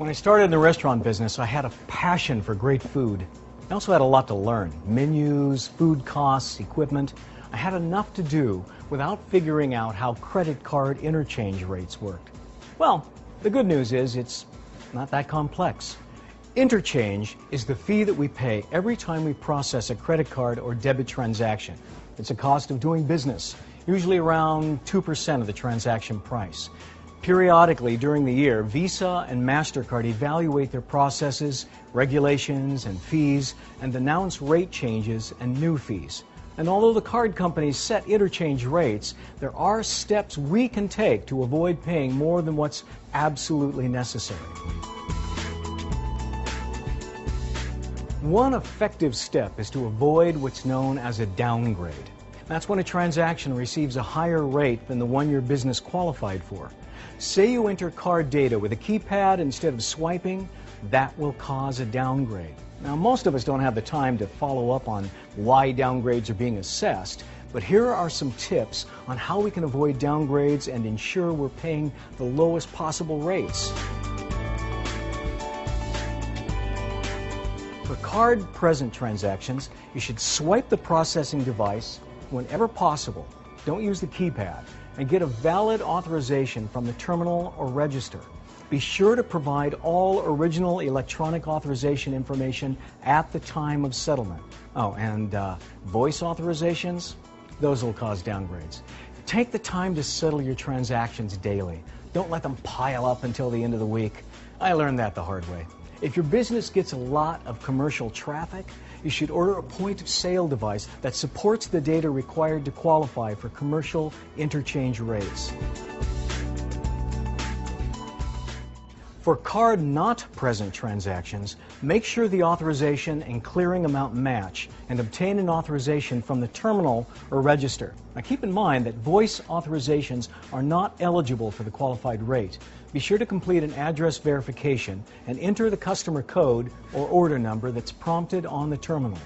When I started in the restaurant business, I had a passion for great food. I also had a lot to learn. Menus, food costs, equipment. I had enough to do without figuring out how credit card interchange rates worked. Well, the good news is it's not that complex. Interchange is the fee that we pay every time we process a credit card or debit transaction. It's a cost of doing business, usually around 2% of the transaction price. Periodically during the year, Visa and MasterCard evaluate their processes, regulations, and fees, and announce rate changes and new fees. And although the card companies set interchange rates, there are steps we can take to avoid paying more than what's absolutely necessary. One effective step is to avoid what's known as a downgrade. That's when a transaction receives a higher rate than the one your business qualified for. Say you enter card data with a keypad instead of swiping, that will cause a downgrade. Now, most of us don't have the time to follow up on why downgrades are being assessed, but here are some tips on how we can avoid downgrades and ensure we're paying the lowest possible rates. For card-present transactions, you should swipe the processing device whenever possible. Don't use the keypad, and get a valid authorization from the terminal or register. Be sure to provide all original electronic authorization information at the time of settlement. Oh, and voice authorizations? Those will cause downgrades. Take the time to settle your transactions daily. Don't let them pile up until the end of the week. I learned that the hard way. If your business gets a lot of commercial traffic, you should order a point-of-sale device that supports the data required to qualify for commercial interchange rates. For card-not-present transactions, make sure the authorization and clearing amount match and obtain an authorization from the terminal or register. Now keep in mind that voice authorizations are not eligible for the qualified rate. Be sure to complete an address verification and enter the customer code or order number that's prompted on the terminal.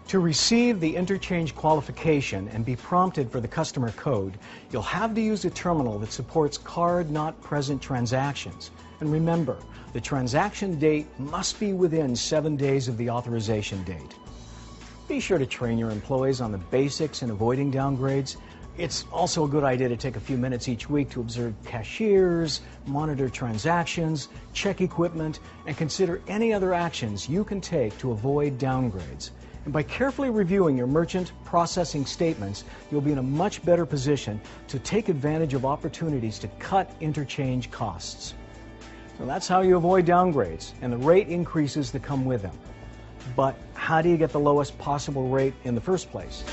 To receive the interchange qualification and be prompted for the customer code, you'll have to use a terminal that supports card-not-present transactions. And remember, the transaction date must be within 7 days of the authorization date. Be sure to train your employees on the basics in avoiding downgrades. It's also a good idea to take a few minutes each week to observe cashiers, monitor transactions, check equipment, and consider any other actions you can take to avoid downgrades. And by carefully reviewing your merchant processing statements, you'll be in a much better position to take advantage of opportunities to cut interchange costs. So that's how you avoid downgrades and the rate increases that come with them. But how do you get the lowest possible rate in the first place?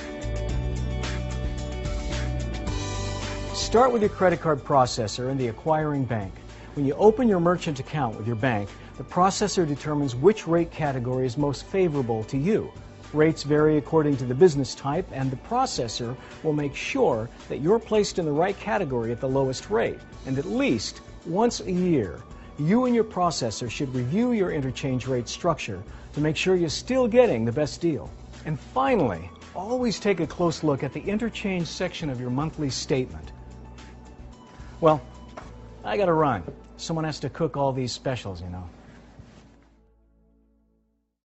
Start with your credit card processor and the acquiring bank. When you open your merchant account with your bank, the processor determines which rate category is most favorable to you. Rates vary according to the business type, and the processor will make sure that you're placed in the right category at the lowest rate. And at least once a year, you and your processor should review your interchange rate structure to make sure you're still getting the best deal. And finally, always take a close look at the interchange section of your monthly statement. Well, I gotta run. Someone has to cook all these specials, you know.